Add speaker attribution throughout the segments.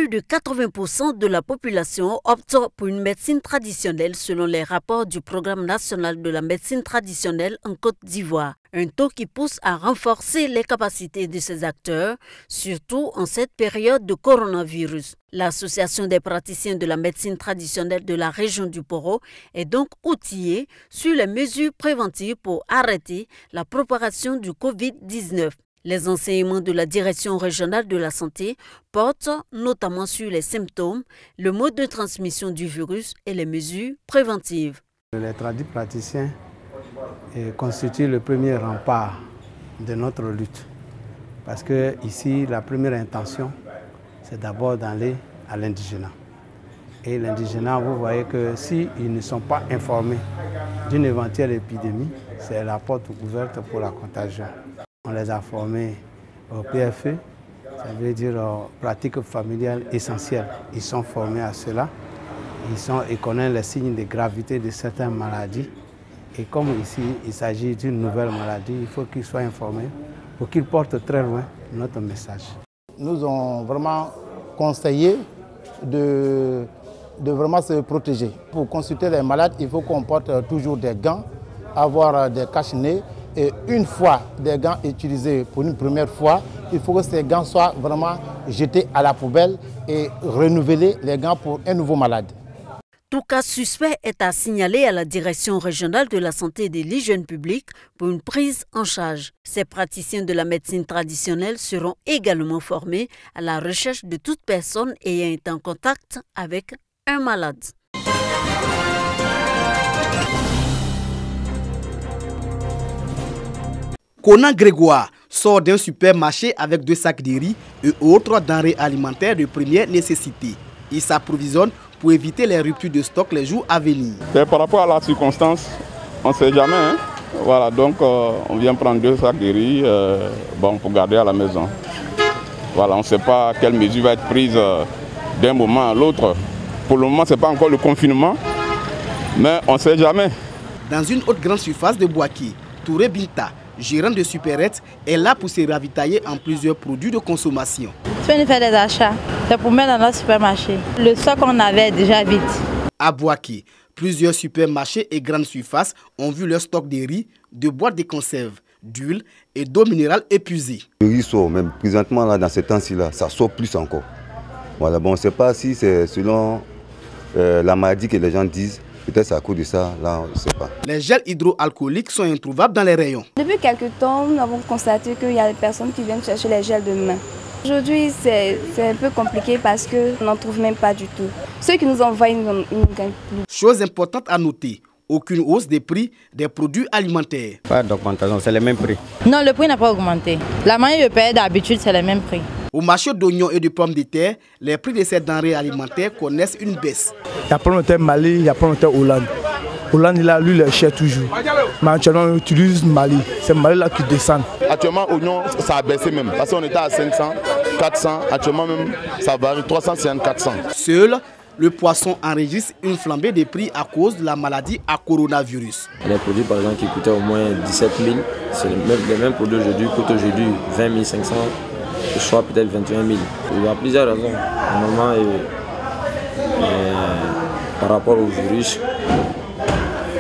Speaker 1: plus de 80% de la population opte pour une médecine traditionnelle selon les rapports du Programme national de la médecine traditionnelle en Côte d'Ivoire. Un taux qui pousse à renforcer les capacités de ces acteurs, surtout en cette période de coronavirus. L'Association des praticiens de la médecine traditionnelle de la région du Poro est donc outillée sur les mesures préventives pour arrêter la propagation du Covid-19. Les enseignements de la Direction régionale de la santé portent notamment sur les symptômes, le mode de transmission du virus et les mesures préventives.
Speaker 2: Les praticiens constituent le premier rempart de notre lutte. Parce que ici, la première intention, c'est d'abord d'aller à l'indigénat. Et l'indigénat, vous voyez que s'ils ne sont pas informés d'une éventuelle épidémie, c'est la porte ouverte pour la contagion. On les a formés au PFE, ça veut dire pratique familiale essentielle. Ils sont formés à cela, ils connaissent les signes de gravité de certaines maladies. Et comme ici, il s'agit d'une nouvelle maladie, il faut qu'ils soient informés pour qu'ils portent très loin notre message.
Speaker 3: Nous ont vraiment conseillé de vraiment se protéger. Pour consulter les malades, il faut qu'on porte toujours des gants, avoir des cache-nez. Et une fois des gants utilisés pour une première fois, il faut que ces gants soient vraiment jetés à la poubelle et renouveler les gants pour un nouveau malade.
Speaker 1: Tout cas suspect est à signaler à la Direction régionale de la santé et de l'hygiène publique pour une prise en charge. Ces praticiens de la médecine traditionnelle seront également formés à la recherche de toute personne ayant été en contact avec un malade.
Speaker 4: Conan Grégoire sort d'un supermarché avec 2 sacs de riz et autres denrées alimentaires de première nécessité. Il s'approvisionne pour éviter les ruptures de stock les jours à venir.
Speaker 5: Par rapport à la circonstance, on ne sait jamais. Hein? Voilà, donc on vient prendre 2 sacs de riz pour garder à la maison. Voilà, on ne sait pas quelle mesure va être prise d'un moment à l'autre. Pour le moment, ce n'est pas encore le confinement, mais on ne sait jamais.
Speaker 4: Dans une autre grande surface de Boaké, Touré Binta, gérant de supérette, est là pour se ravitailler en plusieurs produits de consommation.
Speaker 6: Tu viens de faire des achats, c'est pour mettre dans notre supermarché. Le stock qu'on avait est déjà vide.
Speaker 4: À Boaké, plusieurs supermarchés et grandes surfaces ont vu leur stock de riz, de boîtes de conserve, d'huile et d'eau minérale épuisées.
Speaker 7: Le riz sort, même présentement là, dans ces temps-ci, ça sort plus encore. Voilà, bon, on ne sait pas si c'est selon la maladie que les gens disent. Peut-être à cause de ça, là, on ne sait pas.
Speaker 4: Les gels hydroalcooliques sont introuvables dans les rayons.
Speaker 8: Depuis quelques temps, nous avons constaté qu'il y a des personnes qui viennent chercher les gels de main. Aujourd'hui, c'est un peu compliqué parce qu'on n'en trouve même pas du tout. Ceux qui nous envoient, ils ne gagnent plus.
Speaker 4: Chose importante à noter, aucune hausse des prix des produits alimentaires.
Speaker 9: Pas d'augmentation, c'est les mêmes prix.
Speaker 6: Non, le prix n'a pas augmenté. La manière de payer d'habitude, c'est les mêmes prix.
Speaker 4: Au marché d'oignons et de pommes de terre, les prix de ces denrées alimentaires connaissent une baisse.
Speaker 10: Il y a pas longtemps Mali, il y a pas longtemps Hollande. Hollande, lui, il est cher toujours. Mais actuellement, on utilise Mali. C'est Mali là qui descend.
Speaker 5: Actuellement, oignon, ça a baissé même. Parce qu'on était à 500, 400. Actuellement, même, ça varie 350, 400.
Speaker 4: Seul, le poisson enregistre une flambée des prix à cause de la maladie à coronavirus.
Speaker 11: Les produits, par exemple, qui coûtaient au moins 17 000, c'est les mêmes produits aujourd'hui, coûtent aujourd'hui 20 500. Soit peut-être 21 000. Il y a plusieurs raisons. Normalement, par rapport au virus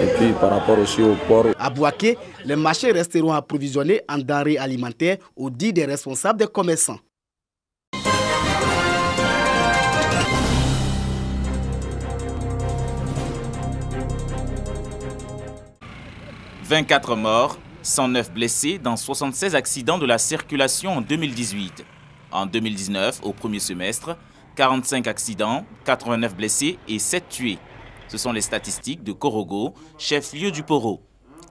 Speaker 11: et puis par rapport aussi au porc.
Speaker 4: À Boaké, les marchés resteront approvisionnés en denrées alimentaires au dit des responsables des commerçants. «
Speaker 12: 24 morts, 109 blessés dans 76 accidents de la circulation en 2018. En 2019, au premier semestre, 45 accidents, 89 blessés et 7 tués. Ce sont les statistiques de Korogo, chef-lieu du Poro.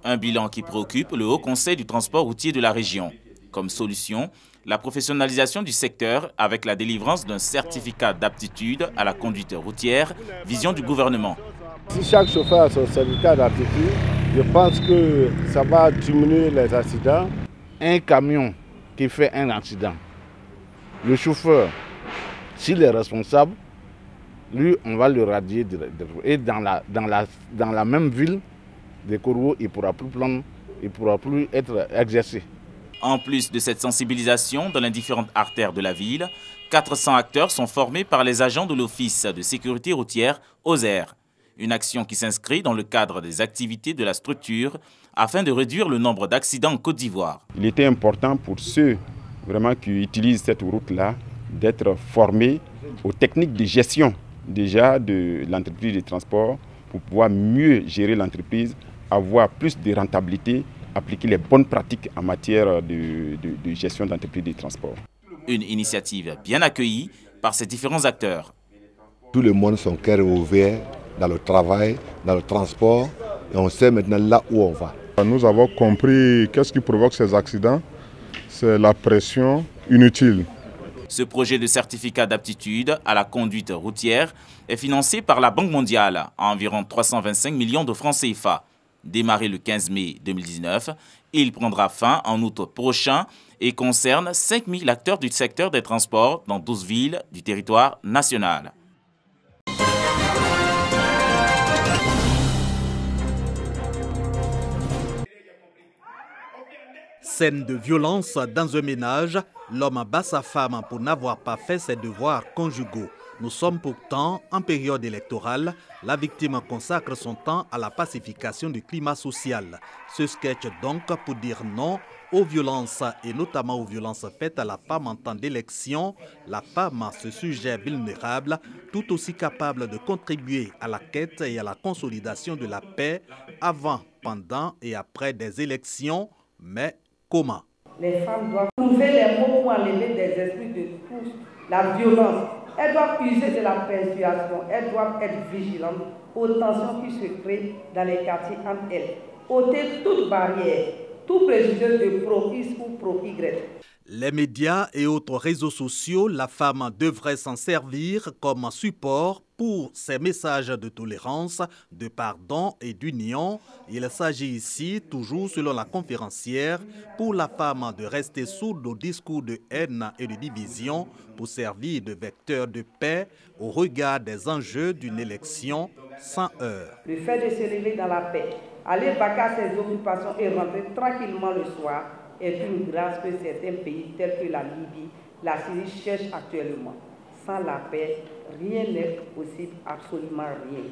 Speaker 12: Un bilan qui préoccupe le Haut Conseil du transport routier de la région. Comme solution, la professionnalisation du secteur avec la délivrance d'un certificat d'aptitude à la conduite routière, vision du gouvernement.
Speaker 3: Si chaque chauffeur a son certificat d'aptitude, je pense que ça va diminuer les accidents. Un camion qui fait un accident, le chauffeur, s'il est responsable, lui, on va le radier. Et dans la même ville de Korogo, il ne pourra plus prendre, il ne pourra plus être exercé.
Speaker 12: En plus de cette sensibilisation dans les différentes artères de la ville, 400 acteurs sont formés par les agents de l'Office de sécurité routière OSER. Une action qui s'inscrit dans le cadre des activités de la structure afin de réduire le nombre d'accidents en Côte d'Ivoire.
Speaker 5: Il était important pour ceux vraiment qui utilisent cette route-là d'être formés aux techniques de gestion déjà de l'entreprise de transport pour pouvoir mieux gérer l'entreprise, avoir plus de rentabilité, appliquer les bonnes pratiques en matière de gestion d'entreprise de transport.
Speaker 12: Une initiative bien accueillie par ces différents acteurs.
Speaker 9: Tout le monde son cœur est ouvert dans le travail, dans le transport, et on sait maintenant là où on va.
Speaker 13: Nous avons compris qu'est-ce qui provoque ces accidents, c'est la pression inutile.
Speaker 12: Ce projet de certificat d'aptitude à la conduite routière est financé par la Banque mondiale à environ 325 millions de francs CFA. Démarré le 15 mai 2019, il prendra fin en août prochain et concerne 5000 acteurs du secteur des transports dans 12 villes du territoire national.
Speaker 14: Scène de violence dans un ménage, l'homme bat sa femme pour n'avoir pas fait ses devoirs conjugaux. Nous sommes pourtant en période électorale. La victime consacre son temps à la pacification du climat social. Ce sketch donc pour dire non aux violences et notamment aux violences faites à la femme en temps d'élection. La femme, ce sujet vulnérable, tout aussi capable de contribuer à la quête et à la consolidation de la paix avant, pendant et après des élections. Mais comment?
Speaker 15: Les femmes doivent trouver les mots pour enlever des esprits de tous la violence. Elles doivent user de la persuasion, elles doivent être vigilantes aux tensions qui se créent dans les quartiers entre elles. Ôter toute barrière, tout préjugé de pro-X ou pro-Y.
Speaker 14: Les médias et autres réseaux sociaux, la femme devrait s'en servir comme support pour ces messages de tolérance, de pardon et d'union. Il s'agit ici, toujours selon la conférencière, pour la femme de rester sourde aux discours de haine et de division pour servir de vecteur de paix au regard des enjeux d'une élection sans heurts.
Speaker 15: Le fait de se lever dans la paix, aller vaquer à ses occupations et rentrer tranquillement le soir est une grâce que certains pays tels que la Libye, la Syrie cherchent actuellement. Sans la paix, rien n'est possible, absolument rien.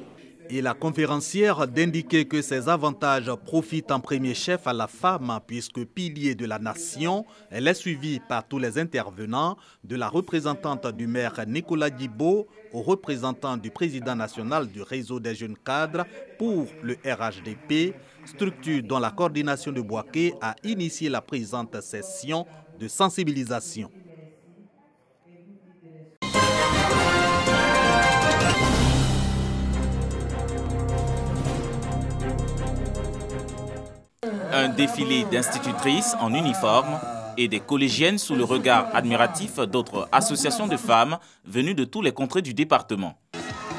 Speaker 14: Et la conférencière d'indiquer que ces avantages profitent en premier chef à la femme puisque pilier de la nation, elle est suivie par tous les intervenants, de la représentante du maire Nicolas Dibo au représentant du président national du réseau des jeunes cadres pour le RHDP, structure dont la coordination de Bouaké a initié la présente session de sensibilisation.
Speaker 12: Un défilé d'institutrices en uniforme et des collégiennes sous le regard admiratif d'autres associations de femmes venues de tous les contrées du département.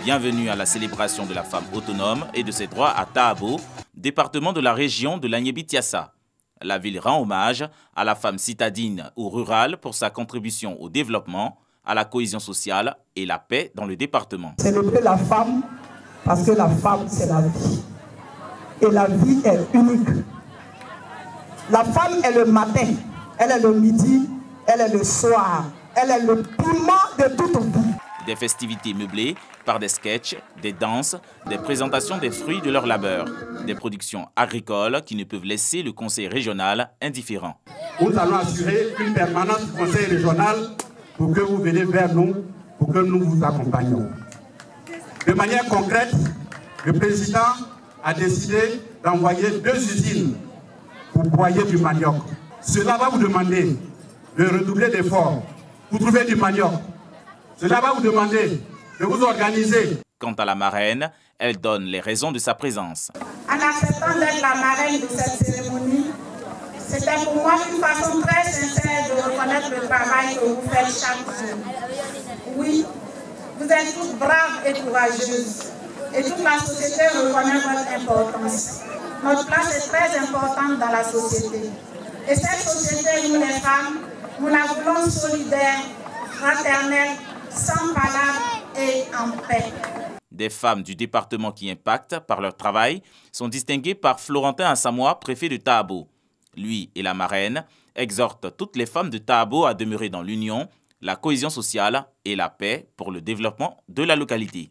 Speaker 12: Bienvenue à la célébration de la femme autonome et de ses droits à Tahabo, département de la région de l'Agnébitiassa. La ville rend hommage à la femme citadine ou rurale pour sa contribution au développement, à la cohésion sociale et la paix dans le département.
Speaker 16: Célébrer la femme parce que la femme c'est la vie. Et la vie est unique. La femme est le matin, elle est le midi, elle est le soir, elle est le piment de toute vie.
Speaker 12: Des festivités meublées par des sketchs, des danses, des présentations des fruits de leur labeur, des productions agricoles qui ne peuvent laisser le conseil régional indifférent.
Speaker 17: Nous allons assurer une permanence du conseil régional pour que vous venez vers nous, pour que nous vous accompagnions. De manière concrète, le président a décidé d'envoyer 2 usines pour broyer du manioc. Cela va vous demander de redoubler d'efforts pour trouver du manioc. Cela va vous demander de vous organiser.
Speaker 12: Quant à la marraine, elle donne les raisons de sa présence.
Speaker 18: En acceptant d'être la marraine de cette cérémonie, c'était pour moi une façon très sincère de reconnaître le travail que vous faites chaque jour. Oui, vous êtes toutes braves et courageuses. Et toute la société reconnaît votre importance. Notre place est très importante dans la société. Et cette société, nous les femmes, nous la voulons solidaire, fraternelle, sans palabres et en paix.
Speaker 12: Des femmes du département qui impactent par leur travail sont distinguées par Florentin Assamoah, préfet de Tahabo. Lui et la marraine exhorte toutes les femmes de Tahabo à demeurer dans l'union, la cohésion sociale et la paix pour le développement de la localité.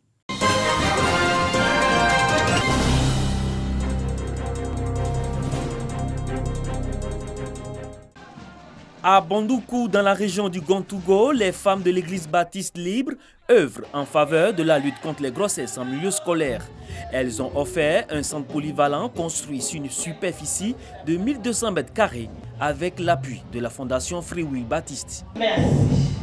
Speaker 19: À Bondoukou, dans la région du Gontougo, les femmes de l'église baptiste libre œuvrent en faveur de la lutte contre les grossesses en milieu scolaire. Elles ont offert un centre polyvalent construit sur une superficie de 1200 mètres carrés avec l'appui de la fondation Free Will Baptiste.
Speaker 20: Merci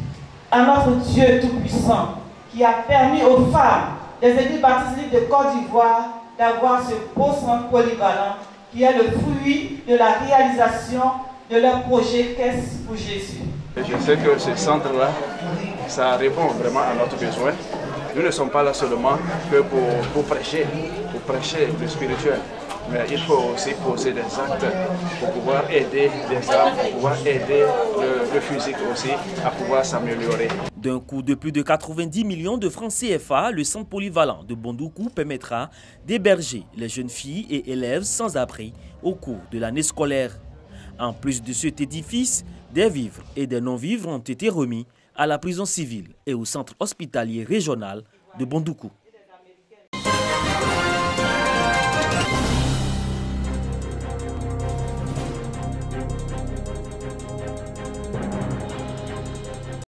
Speaker 20: à notre Dieu Tout-Puissant qui a permis aux femmes des églises baptistes libres de Côte d'Ivoire d'avoir ce beau centre polyvalent qui est le fruit de la réalisation de leur projet Qu'est-ce pour Jésus.
Speaker 21: Je sais que ce centre-là, ça répond vraiment à notre besoin. Nous ne sommes pas là seulement que pour prêcher le spirituel, mais il faut aussi poser des actes pour pouvoir aider les âmes, pour pouvoir aider le physique aussi à pouvoir s'améliorer.
Speaker 19: D'un coût de plus de 90 millions de francs CFA, le centre polyvalent de Bondoukou permettra d'héberger les jeunes filles et élèves sans abri au cours de l'année scolaire. En plus de cet édifice, des vivres et des non-vivres ont été remis à la prison civile et au centre hospitalier régional de Bondoukou.